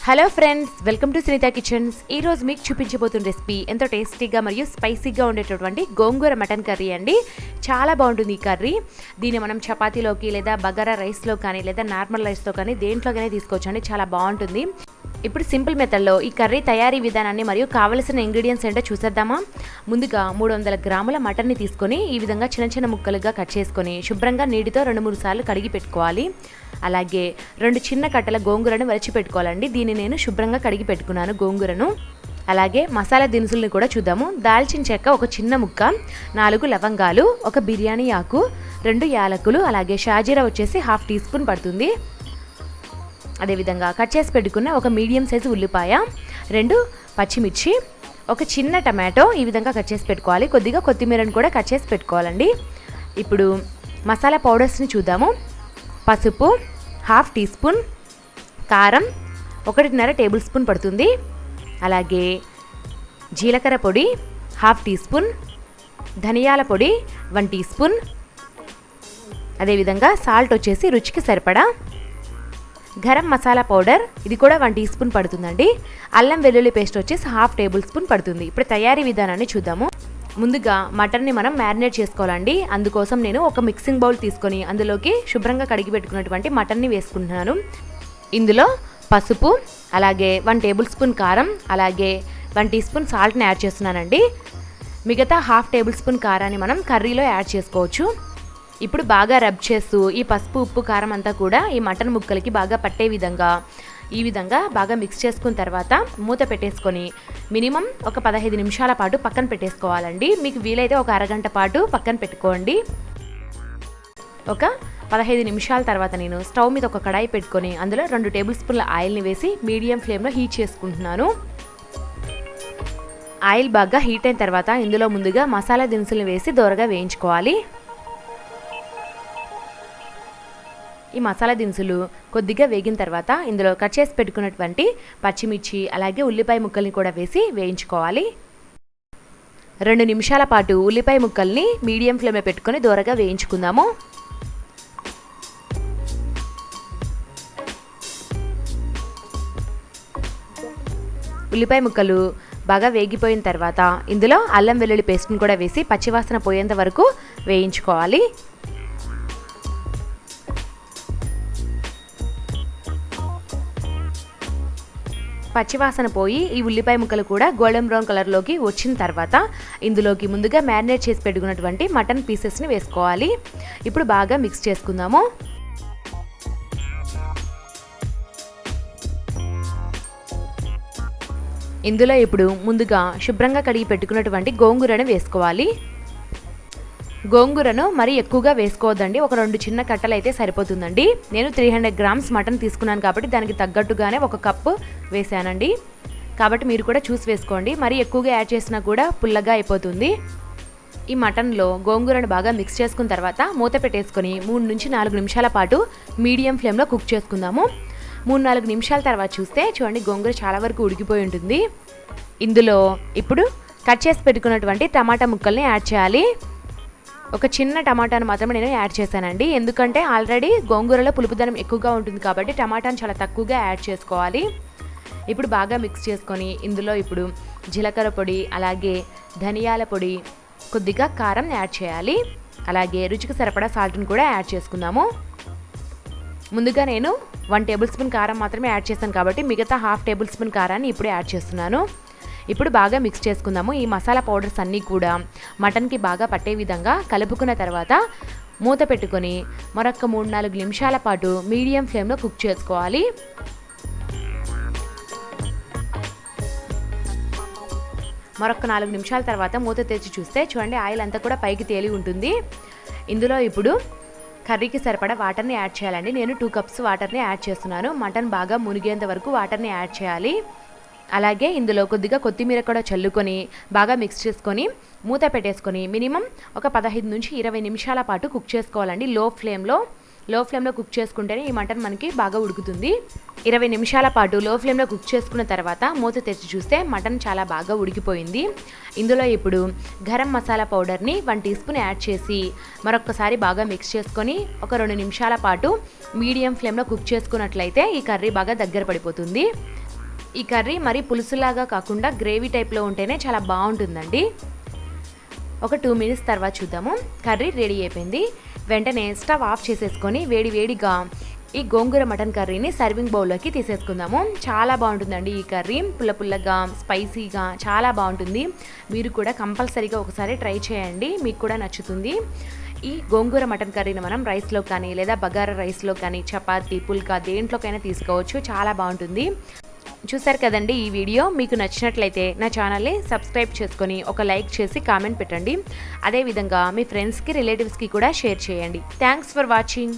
Hello friends, welcome to Sunitha kitchens. ఈరోజు మీకు చూపించబోతున్న recipe ఎంతో టేస్టీగా మరియు స్పైసీగా ఉండేటటువంటి గోంగూర మటన్ కర్రీ అండి. చాలా బాగుంటుంది ఈ కర్రీ. దీన్ని మనం చపాతీలోకి లేదా బగారా రైస్లో కానీ లేదా నార్మల్ రైస్తో కానీ దేంట్లోకైనా తీసుకోవచ్చు అండి. చాలా బాగుంటుంది. ఇప్పుడు సింపుల్ మెథడ్లో ఈ కర్రీ తయారీ విధానాన్ని మరియు కావలసిన ఇంగ్రీడియంట్స్ ఏంటో చూసేద్దామా. ముందుగా 300 గ్రాముల మటన్ని తీసుకొని ఈ విధంగా చిన్న చిన్న ముక్కలుగా కట్ చేసుకొని శుభ్రంగా నీటితో 2-3 సార్లు కడిగి పెట్టుకోవాలి. అలాగే 2 చిన్న కట్టల గోంగూరను వలిచి పెట్టుకోవాలండి. దీన్ని నేను శుభ్రంగా కడిగి పెట్టుకున్నాను గోంగూరను. అలాగే మసాలా దినుసులను కూడా చూద్దాము. దాల్చిన చెక్క 1 చిన్న ముక్క, 4 లవంగాలు, 1 బిర్యానీ ఆకు, 2 యాలకులు, అలాగే షాజీరా వచ్చేసి 1/2 టీ స్పూన్ పడుతుంది. అదేవిధంగా కట్ చేసి పెట్టుకున్న 1 మీడియం సైజు ఉల్లిపాయ, 2 పచ్చిమిర్చి, 1 చిన్న టమాటో ఈ విధంగా కట్ చేసి పెట్టుకోవాలి. కొద్దిగా కొత్తిమీరను కూడా కట్ చేసి పెట్టుకోవాలండి. ఇప్పుడు మసాలా పౌడర్స్ని చూద్దాము. పసుపు 1/2 టీ స్పూన్, కారం 1.5 టేబుల్ స్పూన్ పడుతుంది. అలాగే జీలకర్ర పొడి 1/2 టీ స్పూన్, ధనియాల పొడి 1 టీ స్పూన్, అదేవిధంగా సాల్ట్ వచ్చేసి రుచికి సరిపడా, గరం మసాలా పౌడర్ ఇది కూడా 1 టీ స్పూన్ పడుతుందండి. అల్లం వెల్లుల్లి పేస్ట్ వచ్చేసి 1/2 టేబుల్ స్పూన్ పడుతుంది. ఇప్పుడు తయారీ విధానాన్ని చూద్దాము. ముందుగా మటన్ని మనం మ్యారినేట్ చేసుకోవాలండి. అందుకోసం నేను ఒక మిక్సింగ్ బౌల్ తీసుకొని అందులోకి శుభ్రంగా కడిగి పెట్టుకున్నటువంటి మటన్ని వేసుకుంటున్నాను. ఇందులో పసుపు, అలాగే 1 టేబుల్ స్పూన్ కారం, అలాగే 1 టీ స్పూన్ సాల్ట్ని యాడ్ చేస్తున్నానండి. మిగతా 1/2 టేబుల్ స్పూన్ కారాన్ని మనం కర్రీలో యాడ్ చేసుకోవచ్చు. ఇప్పుడు బాగా రబ్ చేస్తూ ఈ పసుపు, ఉప్పు, కారం అంతా కూడా ఈ మటన్ ముక్కలకి బాగా పట్టే విధంగా ఈ విధంగా బాగా మిక్స్ చేసుకున్న తర్వాత మూత పెట్టేసుకొని మినిమం ఒక 15 నిమిషాల పాటు పక్కన పెట్టేసుకోవాలండి. మీకు వీలైతే ఒక అరగంట పాటు పక్కన పెట్టుకోండి. ఒక 15 నిమిషాల తర్వాత నేను స్టవ్ మీద ఒక కడాయి పెట్టుకొని అందులో 2 టేబుల్ స్పూన్ల ఆయిల్ని వేసి మీడియం ఫ్లేమ్లో హీట్ చేసుకుంటున్నాను. ఆయిల్ బాగా హీట్ అయిన తర్వాత ఇందులో ముందుగా మసాలా దినుసులను వేసి దోరగా వేయించుకోవాలి. ఈ మసాలా దినుసులు కొద్దిగా వేగిన తర్వాత ఇందులో కట్ చేసి పెట్టుకున్నటువంటి పచ్చిమిర్చి అలాగే ఉల్లిపాయ ముక్కల్ని కూడా వేసి వేయించుకోవాలి. 2 నిమిషాల పాటు ఉల్లిపాయ ముక్కల్ని మీడియం ఫ్లేమ్లో పెట్టుకొని దోరగా వేయించుకుందాము. ఉల్లిపాయ ముక్కలు బాగా వేగిపోయిన తర్వాత ఇందులో అల్లం వెల్లుల్లి పేస్ట్ని కూడా వేసి పచ్చివాసన పోయేంత వరకు వేయించుకోవాలి. పచ్చివాసన పోయి ఈ ఉల్లిపాయ ముక్కలు కూడా గోల్డెన్ బ్రౌన్ కలర్లోకి వచ్చిన తర్వాత ఇందులోకి ముందుగా మ్యారినేట్ చేసి పెట్టుకున్నటువంటి మటన్ పీసెస్ని వేసుకోవాలి. ఇప్పుడు బాగా మిక్స్ చేసుకుందాము. ఇందులో ఇప్పుడు ముందుగా శుభ్రంగా కడిగి పెట్టుకున్నటువంటి గోంగూరను వేసుకోవాలి. గోంగూరను మరీ ఎక్కువగా వేసుకోవద్దండి. ఒక 2 చిన్న కట్టలు అయితే సరిపోతుందండి. నేను 300 గ్రామ్స్ మటన్ తీసుకున్నాను కాబట్టి దానికి తగ్గట్టుగానే 1 కప్పు వేసానండి. కాబట్టి మీరు కూడా చూసి వేసుకోండి. మరీ ఎక్కువగా యాడ్ చేసినా కూడా పుల్లగా అయిపోతుంది. ఈ మటన్లో గోంగూరను బాగా మిక్స్ చేసుకున్న తర్వాత మూత పెట్టేసుకొని 3 నుంచి 4 నిమిషాల పాటు మీడియం ఫ్లేమ్లో కుక్ చేసుకుందాము. 3-4 నిమిషాల తర్వాత చూస్తే చూడండి గోంగూర చాలా వరకు ఉడికిపోయి ఉంటుంది. ఇందులో ఇప్పుడు కట్ చేసి పెట్టుకున్నటువంటి టమాటా ముక్కల్ని యాడ్ చేయాలి. ఒక చిన్న టమాటాను మాత్రమే నేను యాడ్ చేశానండి. ఎందుకంటే ఆల్రెడీ గోంగూరలో పులుపుదనం ఎక్కువగా ఉంటుంది కాబట్టి టమాటాను చాలా తక్కువగా యాడ్ చేసుకోవాలి. ఇప్పుడు బాగా మిక్స్ చేసుకొని ఇందులో ఇప్పుడు జీలకర్ర పొడి, అలాగే ధనియాల పొడి, కొద్దిగా కారం యాడ్ చేయాలి. అలాగే రుచికి సరిపడా సాల్ట్ని కూడా యాడ్ చేసుకుందాము. ముందుగా నేను 1 టేబుల్ స్పూన్ కారం మాత్రమే యాడ్ చేశాను కాబట్టి మిగతా 1/2 టేబుల్ స్పూన్ కారాన్ని ఇప్పుడు యాడ్ చేస్తున్నాను. ఇప్పుడు బాగా మిక్స్ చేసుకుందాము. ఈ మసాలా పౌడర్స్ అన్నీ కూడా మటన్కి బాగా పట్టే విధంగా కలుపుకున్న తర్వాత మూత పెట్టుకొని మరొక 3-4 నిమిషాల పాటు మీడియం ఫ్లేమ్లో కుక్ చేసుకోవాలి. మరొక 4 నిమిషాల తర్వాత మూత తెరిచి చూస్తే చూడండి ఆయిల్ అంతా కూడా పైకి తేలి ఉంటుంది. ఇందులో ఇప్పుడు కర్రీకి సరిపడా వాటర్ని యాడ్ చేయాలండి. నేను 2 కప్స్ వాటర్ని యాడ్ చేస్తున్నాను. మటన్ బాగా మునిగేంత వరకు వాటర్ని యాడ్ చేయాలి. అలాగే ఇందులో కొద్దిగా కొత్తిమీర కూడా చల్లుకొని బాగా మిక్స్ చేసుకొని మూత పెట్టేసుకొని మినిమం ఒక 15 నుంచి 20 నిమిషాల పాటు కుక్ చేసుకోవాలండి. లో ఫ్లేమ్లో కుక్ చేసుకుంటేనే ఈ మటన్ మనకి బాగా ఉడుకుతుంది. 20 నిమిషాల పాటు లో ఫ్లేమ్లో కుక్ చేసుకున్న తర్వాత మూత తెరిచి చూస్తే మటన్ చాలా బాగా ఉడికిపోయింది. ఇందులో ఇప్పుడు గరం మసాలా పౌడర్ని 1 టీ స్పూన్ యాడ్ చేసి మరొకసారి బాగా మిక్స్ చేసుకొని ఒక 2 నిమిషాల పాటు మీడియం ఫ్లేమ్లో కుక్ చేసుకున్నట్లయితే ఈ కర్రీ బాగా దగ్గర పడిపోతుంది. ఈ కర్రీ మరి పులుసులాగా కాకుండా గ్రేవీ టైప్లో ఉంటేనే చాలా బాగుంటుందండి. ఒక 2 మినిట్స్ తర్వాత చూద్దాము. కర్రీ రెడీ అయిపోయింది. వెంటనే స్టవ్ ఆఫ్ చేసేసుకొని వేడిగా ఈ గోంగూర మటన్ కర్రీని సర్వింగ్ బౌల్లోకి తీసేసుకుందాము. చాలా బాగుంటుందండి ఈ కర్రీ, పుల్లగా స్పైసీగా చాలా బాగుంటుంది. మీరు కూడా కంపల్సరీగా ఒకసారి ట్రై చేయండి, మీకు కూడా నచ్చుతుంది. ఈ గోంగూర మటన్ కర్రీని మనం రైస్లో కానీ లేదా బగారా రైస్లో కానీ చపాతీ పుల్కా దేంట్లోకైనా తీసుకోవచ్చు, చాలా బాగుంటుంది. చూసారు కదండి ఈ వీడియో. మీకు నచ్చినట్లయితే నా ఛానల్ని సబ్స్క్రైబ్ చేసుకొని ఒక లైక్ చేసి కామెంట్ పెట్టండి. అదేవిధంగా మీ ఫ్రెండ్స్కి రిలేటివ్స్కి కూడా షేర్ చేయండి. Thanks for watching.